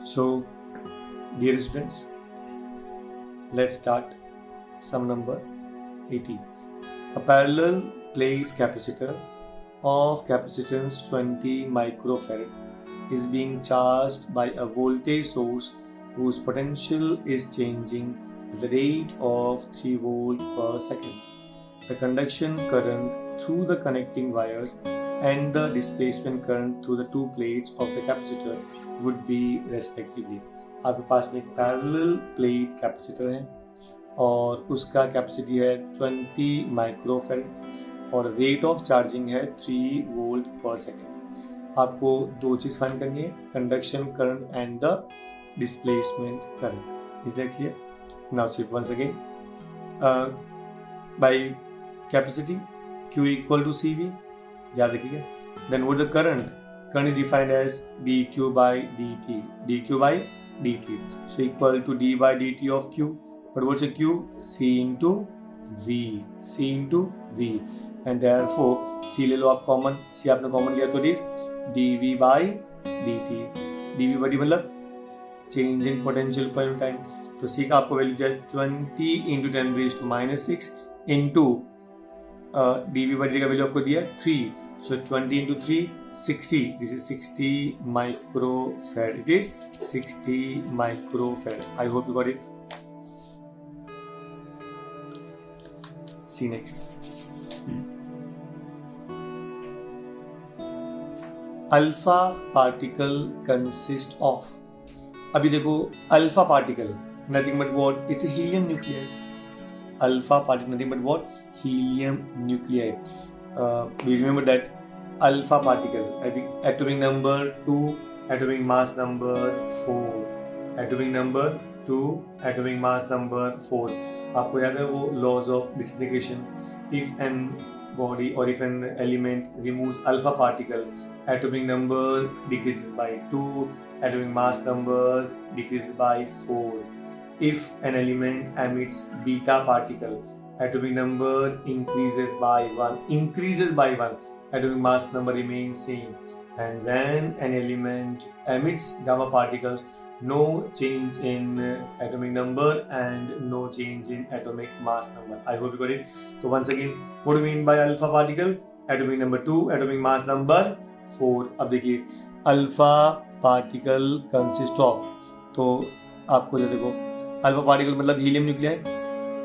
So, dear students, let's start sum number 80. A parallel plate capacitor of capacitance 20 microfarad is being charged by a voltage source whose potential is changing at the rate of 3 volt per second. The conduction current through the connecting wires and the displacement current through the two plates of the capacitor would be respectively. आपके पास में एक parallel plate capacitor है और उसका capacity है 20 microfarad और rate of charging है 3 volt पर सेकेंड. आपको दो चीज फाइंड करनी है, conduction current and the displacement current. Is that clear? Now see once again by capacity Q equal to CV, याद रखिएगा. Then what the current? Current is defined as dQ by dt. dQ by dt. So equal to d by dt of Q. But what's a Q? C into V. C into V. And therefore C ले लो आप common. C आपने common लिया तो it is dV by dt. dV by dt मतलब change in potential per unit time. तो C का आपको value दिया 20 into 10 raised to -6 into dV by dt का वैल्यू आपको दिया 3. So 20 into 3, 60. This is 60 microfarad. It is 60 microfarad. I hope you got it. See next. Alpha particle consist of. अभी देखो alpha particle nothing but what? It's a helium nuclei. Alpha particle nothing but what? Helium nuclei. We remember that alpha particle atomic number 2, atomic mass number 4, atomic number 2, atomic mass number 4. आपको याद है वो laws of disintegration. If an body or if an element removes alpha particle, atomic number decreases by 2, atomic mass number decreases by 4. If an element emits beta particle, atomic number increases by 1, atomic mass number remains same. And when an element emits gamma particles, no change in atomic number and no change in atomic mass number. I hope you got it. So once again, what do you mean by alpha particle? Atomic number 2, atomic mass number 4. अब देखिए alpha particle consist of, तो आपको देखो alpha particle मतलब helium nuclei.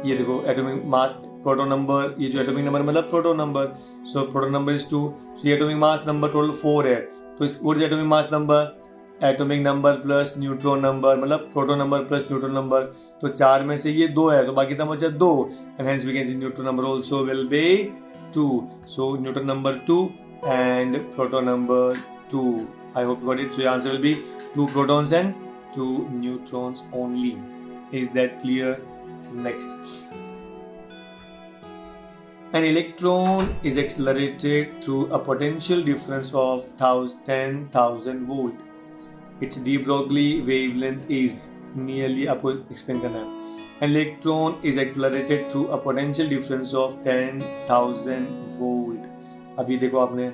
ये देखो atomic mass proton number, ये जो एटॉमिक नंबर मतलब proton number. So proton number is 2. So ये एटॉमिक मास नंबर टोटल 4 है. तो इस what is atomic mass number? Atomic number plus neutron number मतलब proton number plus neutron number. तो 4 में से ये 2 है तो बाकी कितना बचा? 2. And hence we can see neutron number also will be 2. So neutron number 2 and proton number 2. I hope you got it. So answer will be 2 protons and 2 neutrons only. Is that clear? Next. An electron is accelerated through a potential difference of 10,000 volt. Its de Broglie wavelength is nearly, आपको explain करना है. An electron is accelerated through a potential difference of 10,000 volt. अभी देखो आपने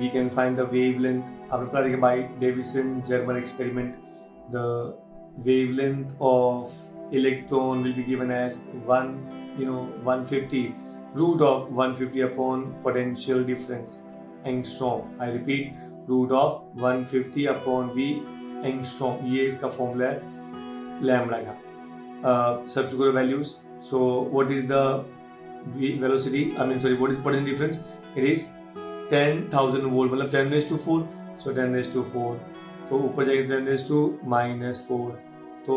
we can find the wavelength. आपने पढ़ा देखा by Davison German experiment. The wavelength of electron will be given as 150 root of 150 upon potential difference angstrom. I repeat, root of 150 upon V angstrom. ये इसका formula है lambda का. Subsequent values. So what is the velocity? What is potential difference? It is 10,000 volt मतलब 10 raised to 4. So 10 raised to 4. तो ऊपर जाएगा 10 raised to -4. तो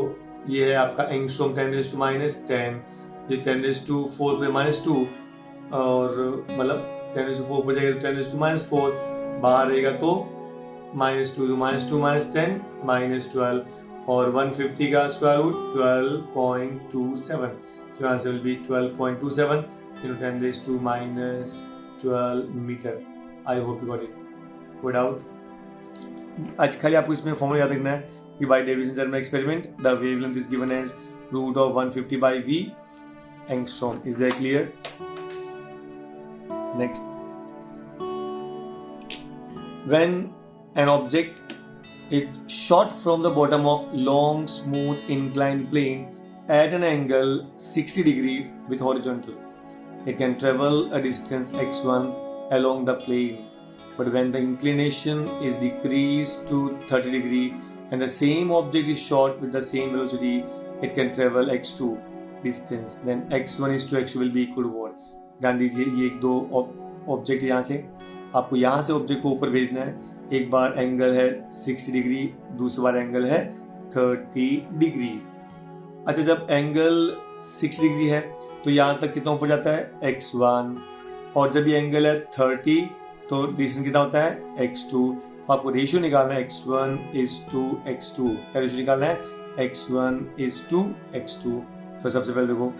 ये है आपका एंगस्ट्रॉम 10 raised to -10. ये 10 raised to 4 पे -2 और मतलब 10 raised to 4 ऊपर जाएगा तो 10 raised to -4 बाहर रहेगा तो -2 तो -2 -10 -12 और 150 का square root 12.27. So answer will be 12.27 into 10 raised to -12 metre. I hope you got it. कोई डाउट? आज खाली आपको इसमें फॉर्मूला याद रखना है कि by Davison German experiment the wavelength is given as root of 150 by V angstrom. Is that clear? Next. When an object It shot from the bottom of long, smooth, inclined plane at an angle 60 degree with horizontal. It can travel a distance x1 along the plane, but when the inclination is decreased to 30 degree and the same object is shot with the same velocity, it can travel x2 distance. Then x1 is to x2 will be equal to what? ध्यान दीजिए, ये एक दो object यहाँ से, आपको यहाँ से ऑब्जेक्ट को ऊपर भेजना है. एक बार एंगल है 60 डिग्री, दूसरी बार एंगल है 30 डिग्री. अच्छा, जब एंगल 60 डिग्री है तो यहाँ तक कितना ऊपर जाता है? x1. और जब ये एंगल है 30 तो डिस्टेंस कितना होता है? x2. आपको रेशियो निकालना है x1 is to x2. क्या रेशियो निकालना है? x1 is to x2. तो सबसे पहले देखो,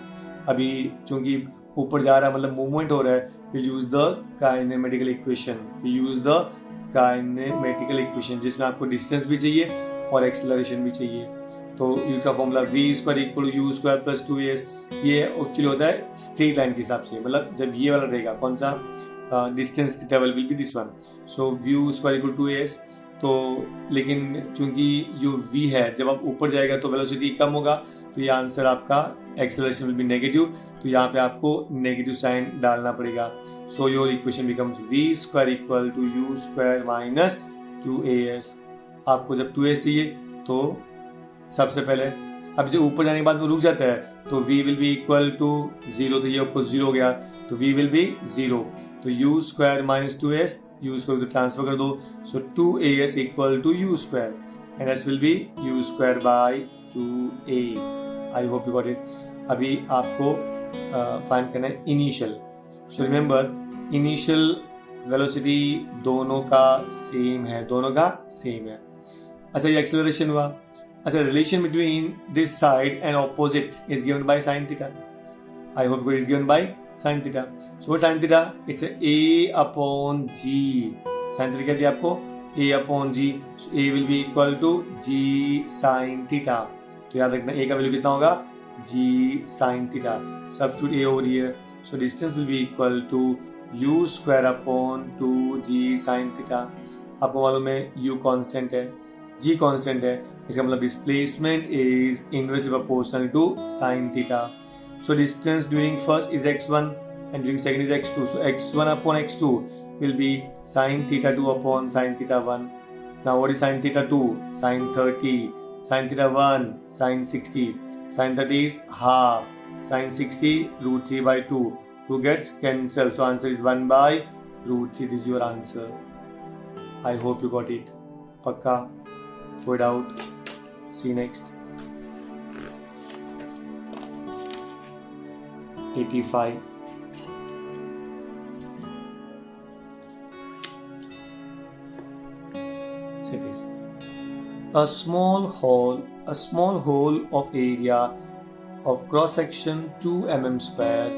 अभी चूंकि ऊपर जा रहा है मतलब मूवमेंट हो रहा है, we'll use the kinematical equation. We use the kinematical equation जिसमें आपको डिस्टेंस भी चाहिए और एक्सेलरेशन भी चाहिए. तो u का formula v square equal to u square plus 2as. ये एक्चुअली होता है स्ट्रेट लाइन के हिसाब से, मतलब जब ये वाला रहेगा कौन सा डिस्टेंस की travel will be this one. So v square equal to as. तो लेकिन चूंकि u v है, जब आप ऊपर जाएगा तो वेलोसिटी कम होगा, तो ये आंसर आपका एक्सेलरेशन विल बी नेगेटिव. तो यहाँ पे आपको नेगेटिव साइन डालना पड़ेगा. So your equation becomes v square equal to u square minus 2as. आपको जब 2as चाहिए तो सबसे पहले, अब जो ऊपर जाने के बाद वो रुक जाता है तो v will be equal to 0. तो ये ऊपर 0 हो गया तो v विल बी 0. तो u square minus 2as, u square को ट्रांसफर कर दो. So 2as equal to u square and s will be u square by 2a. I hope you got it. अभी आपको फाइंड करना है initial. So remember, initial velocity दोनों का same है, दोनों का सेम है. अच्छा, ये एक्सेलरेशन हुआ. अच्छा, relation between this side and opposite is given by sin theta. I hope it is given by sin theta. So sin theta it's a upon g. sin theta क्या दिया आपको? a upon g. So a will be equal to g sin theta. तो याद रखना a का value कितना होगा? g sin theta. Substitute a over here. So distance will be equal to u square upon 2g sin theta. आपको मालूम है u constant है, g कांस्टेंट है, इसका मतलब displacement is inversely proportional to sin theta. So distance during first is x1 and during second is x2. So x1 upon x2 will be sin theta 2 upon sin theta 1. Now what is sin theta 2? Sin 30. Sin theta 1, sin 60. Sin 30 is half. Sin 60, root 3 by 2. 2 gets cancelled. So answer is 1 by root 3. This is your answer. I hope you got it. Pakka. Throw it out. See you next. 85. Say this. A small hole of area of cross section 2 mm square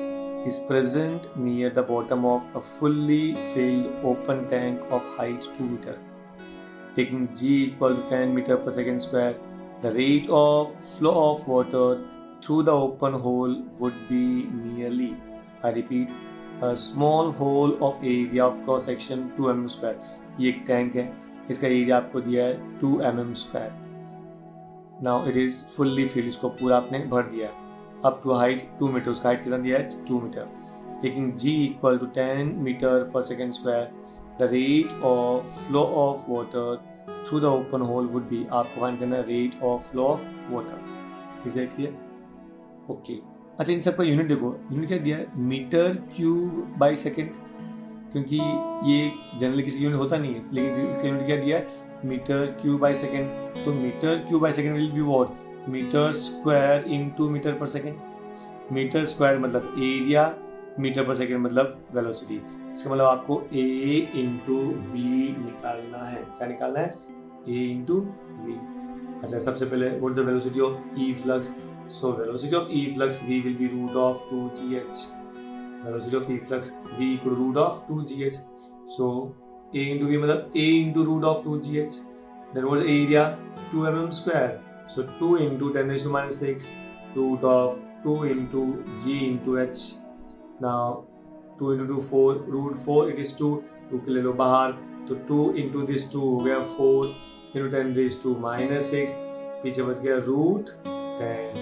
is present near the bottom of a fully filled open tank of height 2 meter. Taking g equal to 10 meter per second square, the rate of flow of water through the open hole would be nearly, I repeat, a small hole of area of cross section 2 mm square. ये एक tank है, इसका area आपको दिया है 2 mm square. Now it is fully fill, इसको पूरा आपने भर दिया है अप टू हाइट 2 मीटर. उसका हाइट कितना दिया है? 2 metre. Taking g equal to 10 metre per second square, the rate of flow of water through the open hole would be. आपको फाइंड करना है rate of flow of water. Is that clear? Okay. अच्छा, इन सबका unit देखो, unit क्या दिया है? Metre cube by second. क्योंकि ये जनरली किसी यूनिट होता नहीं है, लेकिन इसका यूनिट क्या दिया है? Metre cube by second. तो metre cube by second will be what? Metre square into metre per second. Metre square मतलब एरिया, मीटर पर सेकेंड मतलब वेलोसिटी. इसका मतलब आपको a इंटू वी निकालना है. क्या निकालना है? a into v. अच्छा, सबसे पहले what the velocity of efflux. So velocity of efflux v will be root of 2gh. Velocity of efflux v equal to root of 2gh. So a into v मतलब a into root of 2gh. Then what's the area? 2 mm square. So 2 into 10 raised to minus 6 root of 2 into g into h. Now 2 into 2 4 root 4 it is 2. 2 के ले लो बाहर तो 2 into this 2 हो गया 4. into 10 raised to minus 6, पीछे बच गया root 10,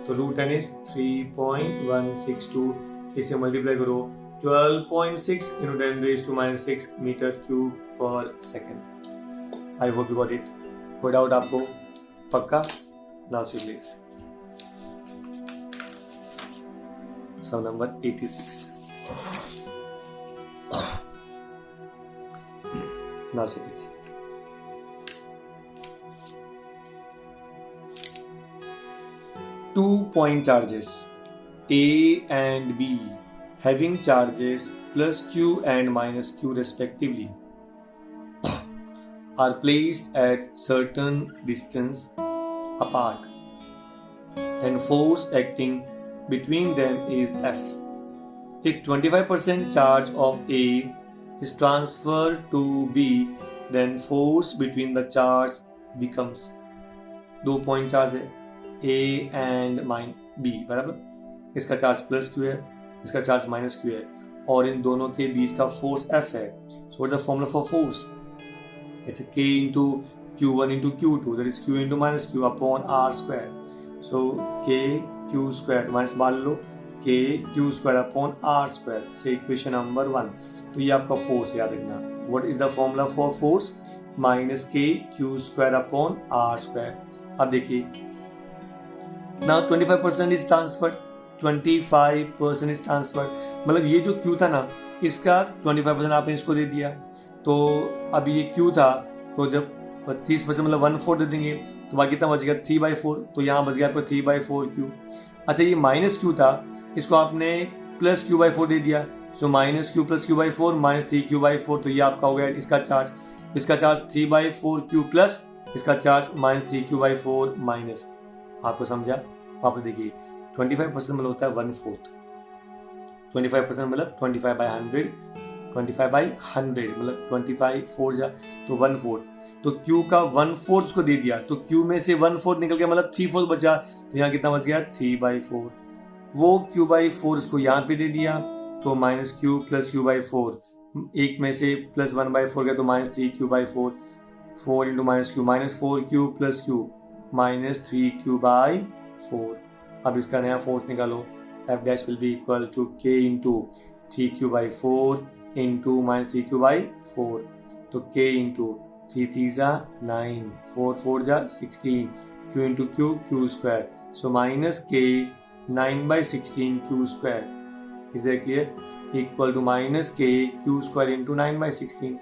तो root 10 is 3.162, इसे मल्टीप्लाई करो 12.6 into 10 raised to minus 6 metre cube per second. I hope you got it. कोई डाउट आपको? पक्का? Now see please. Some number 86। Now see please. Two point charges A and B having charges plus Q and minus Q respectively are placed at certain distance apart and force acting between them is F. If 25% charge of A is transferred to B, then force between the charge becomes, 2 point charge है A and B बराबर, इसका charge plus Q है, इसका charge minus Q है, और इन दोनों के बीच का फोर्स F है। So what is the formula for force? It's a K into Q1 into Q2, that is Q into minus Q upon R square. So K Q square minus बाल लो, K Q square upon R square से equation number 1। तो ये आपका force याद रखना। What is the formula for force? Minus K Q square upon R square। अब देखिए Now 25% is transferred, 25% is transferred, मतलब ये जो Q था ना, इसका 25% आपने इसको दे दिया, तो अब ये Q था, तो जब 25% मतलब 1/4 दे देंगे तो बाकी कितना बच गया 3/4, तो यहाँ बच गया आपको 3/4 Q। अच्छा ये माइनस Q था, इसको आपने प्लस Q/4 दे दिया, so minus Q plus Q/4 minus 3Q/4, तो ये आपका हो गया इसका चार्ज 3/4 Q प्लस इसका चार्ज माइनस 3Q/4 माइनस। आपको समझा? वापस देखिए 25% मतलब होता है 1/4, 25% मतलब 25/100, 25/100 मतलब 25 4 जा तो 1/4, तो Q का 1/4 उसको दे दिया, तो Q में से 1/4 निकल गया मतलब 3/4 बचा, तो यहाँ कितना बच गया 3/4, वो Q/4 इसको यहाँ पे दे दिया, तो माइनस Q प्लस Q/4, एक में से प्लस 1/4 गया तो minus 3Q/4, 4 into minus Q minus 4Q plus Q minus 3Q/4। अब इसका नया फोर्स निकालो, F dash will be equal to K into 3Q/4 into minus 3Q/4, तो K इंटू 3 3 जा 9, 4 4 जा 16, Q इंटू Q square, so minus K 9/16 Q square, is that clear? Equal to minus K Q square into 9/16।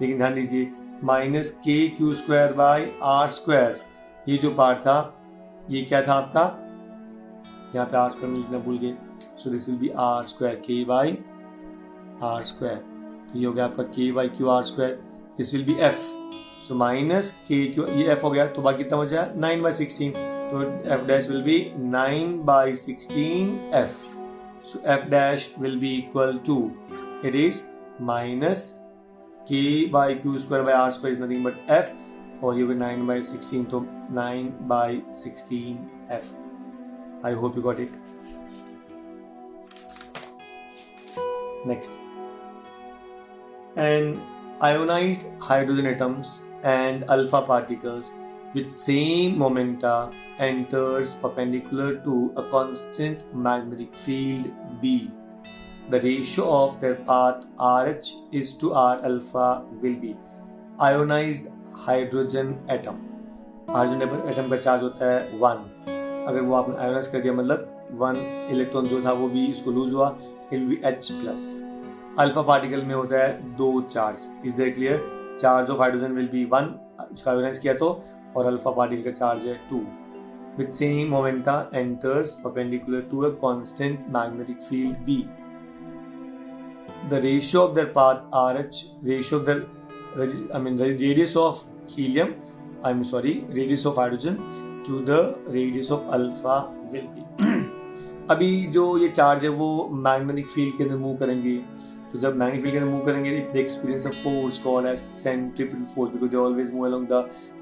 लेकिन ध्यान दीजिए minus K Q square by R square, ये जो part था ये क्या था आपका, यहाँ पे R स्क्वायर में लिखना भूल गए, so this will be R square K by R square, तो ये हो गया आपका K by Q R square, this will be F, so minus K Q, ये F हो गया, तो बाकी कितना बचा 9/16, तो F dash will be 9/16 F, so F dash will be equal to, it is minus K by Q square by R square is nothing but F, और ये हो गया 9/16, तो 9/16 F। I hope you got it. Next, an ionized hydrogen atoms and alpha particles with same momenta enters perpendicular to a constant magnetic field B. The ratio of their path RH is to R alpha will be ionized hydrogen atom. Hydrogen atom का charge होता है 1, अगर वो आपने ionise कर दिया मतलब 1 electron जो था वो भी इसको लूज हुआ, it will be H plus. Alpha particle में होता है 2 charge, is that clear? Charge of hydrogen will be 1, उसका आयोनाइज किया तो, और अल्फा पार्टिकल का चार्ज है 2, with same momenta enters perpendicular to a constant magnetic field B. The ratio of their path RH, ratio of the radius of helium, radius of hydrogen to the radius of alpha will be. अभी जो ये charge है वो magnetic field के अंदर move करेंगे, तो जब मैग्नेटिक फील्ड के अंदर मूव करेंगे they experience a force called as centripetal force because they always move along the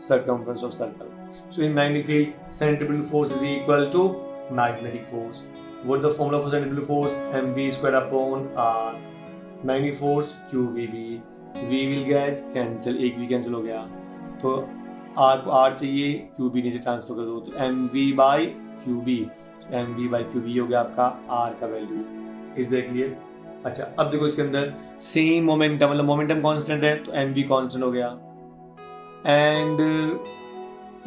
circumference of circle. So in magnetic field centripetal force is equal to magnetic force. What is the formula for centripetal force? mv square upon r. Magnetic force qvb, v will get cancel, एक भी cancel हो गया, तो are को are चाहिए, Q B नीचे transfer कर दो, तो m v by q b, m v by q b हो गया आपका आर का वैल्यू। Is that clear? अच्छा, अब देखो इसके अंदर सेम मोमेंटम, मतलब मोमेंटम कांस्टेंट है तो एम वी कांस्टेंट हो गया, एंड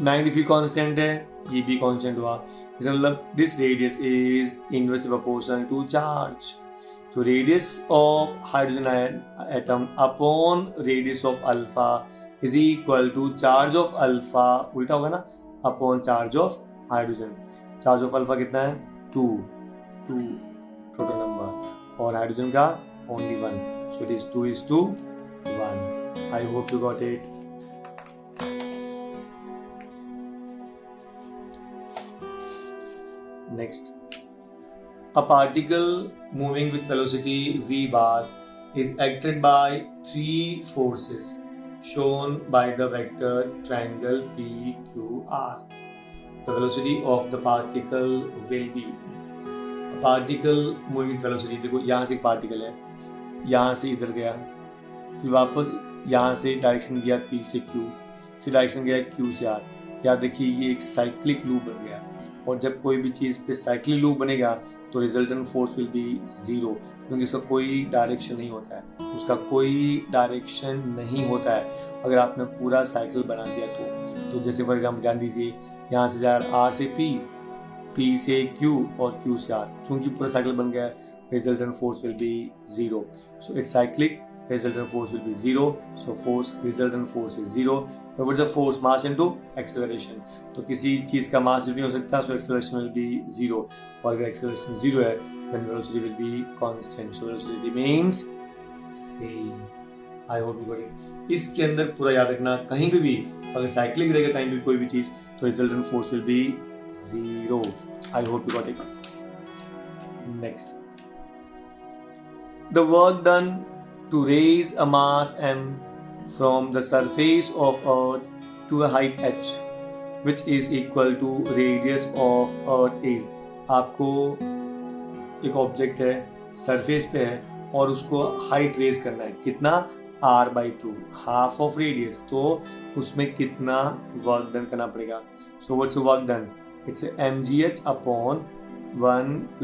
मैग्नीफिक कांस्टेंट है, ये भी कांस्टेंट हुआ। इसका मतलब this radius is inversely proportional to charge. तो radius of hydrogen atom upon radius of alpha is equal to charge of alpha, उल्टा होगा ना, upon charge of hydrogen. Charge of alpha कितना है? 2 टोटल नंबर, और हाइड्रोजन का only 1, so it is 2:1। I hope you got it. Next, a particle moving with velocity v bar is acted by 3 forces shown by the vector triangle PQR. The velocity of the particle will be, a particle moving with velocity, देखो यहाँ से एक particle है, यहाँ से इधर गया, फिर वापस यहाँ से डायरेक्शन गया P से Q, फिर डायरेक्शन गया Q से R। यहाँ देखिए ये एक साइक्लिक लूप बन गया, और जब कोई भी चीज़ पे साइक्लिक लूप बनेगा तो रिजल्टेंट फोर्स विल बी 0, क्योंकि इसका कोई डायरेक्शन नहीं होता है, उसका कोई डायरेक्शन नहीं होता है अगर आपने पूरा साइकिल बना दिया तो जैसे फॉर एग्जाम्पल ध्यान दीजिए, यहाँ से जा रहा R से P, P से Q और Q से R, क्योंकि पूरा साइकिल बन गया, resultant force will be 0, so it's cyclic, resultant force will be 0, so resultant force is 0. But what's the force? Mass into acceleration. तो किसी चीज का मास नहीं हो सकता, so acceleration will be 0. और अगर acceleration 0 है, then velocity will be constant, so velocity remains same. I hope you got it. इसके अंदर पूरा याद रखना, कहीं पे भी अगर साइक्लिक रहेगा कहीं भी कोई भी चीज, तो resultant force will be 0. I hope you got it. Next, the work done to raise a mass m from the surface of Earth to a height h, which is equal to radius of Earth is. आपको एक object है, surface पे है, और उसको height raise करना है, कितना? r/2, हाफ ऑफ रेडियस, तो उसमें कितना वर्क डन करना पड़ेगा? So what's work done? It's mgh upon 1 +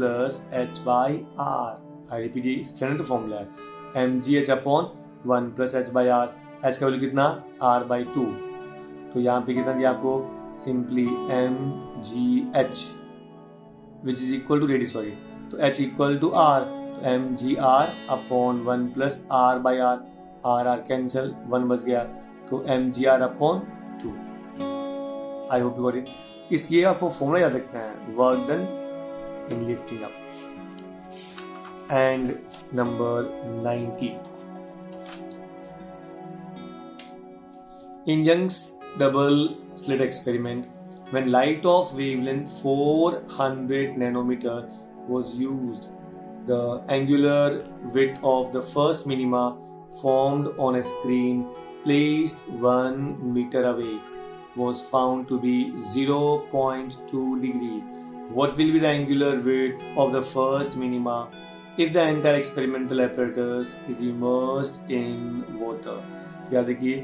h/r। I repeat, ये स्टैंडर्ड फॉर्मूला है, mgh अपॉन 1 + h/r। h का वैल्यू कितना? r/2, तो यहाँ पे कितना दिया आपको? Simply mgh which is equal to radius, sorry, तो h इक्वल टू r, तो mgr upon 1 + r/r, r cancel, 1 बच गया, तो mgr upon 2। I hope you got it. इसलिए आपको फॉर्मूला याद रखना है, work done in lifting up. And number 90. In Young's double slit experiment, when light of wavelength 400 nanometer was used, the angular width of the first minima formed on a screen placed 1 meter away was found to be 0.2 degree. What will be the angular width of the first minima if the entire experimental apparatus is immersed in water? याद देखिए,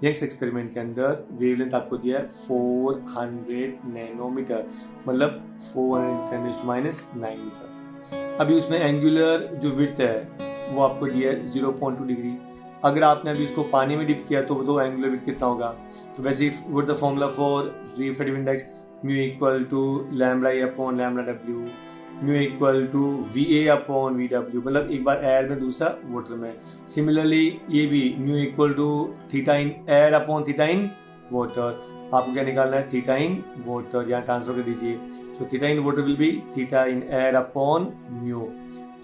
Young's experiment के अंदर wavelength आपको दिया है 400 nanometre, मतलब 410⁻⁹ metre. अभी उसमें एंगुलर जो विड्थ है वो आपको दिया है 0.2 डिग्री। अगर आपने अभी इसको पानी में डिप किया तो वो एंगुलर विड्थ कितना होगा? तो वैसे what the formula for refractive index? Mu equal to λ upon λw, mu equal to VA upon VW, मतलब एक बार एयर में दूसरा वाटर में। सिमिलरली ये भी mu equal to theta in air upon theta in water. आपको क्या निकालना है? थीटा इन वाटर, यहाँ ट्रांसफर कर दीजिए, so theta in water will be theta in air upon mu.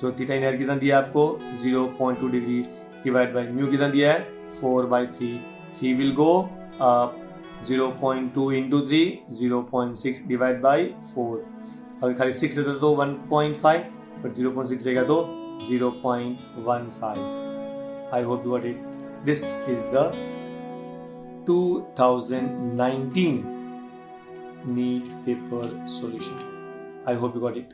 तो थीटा इन एयर कितना दिया आपको? 0.2 डिग्री, डिवाइड बाई म्यू कितना दिया है? 4/3, 3 will go up, 0.2 into 3 0.6 divide by 4। अगर खाली 6 देता तो 1.5, पर 0.6 देगा तो 0.15। आई hope you got it. This is the 2019 NEET paper solution. I hope you got it.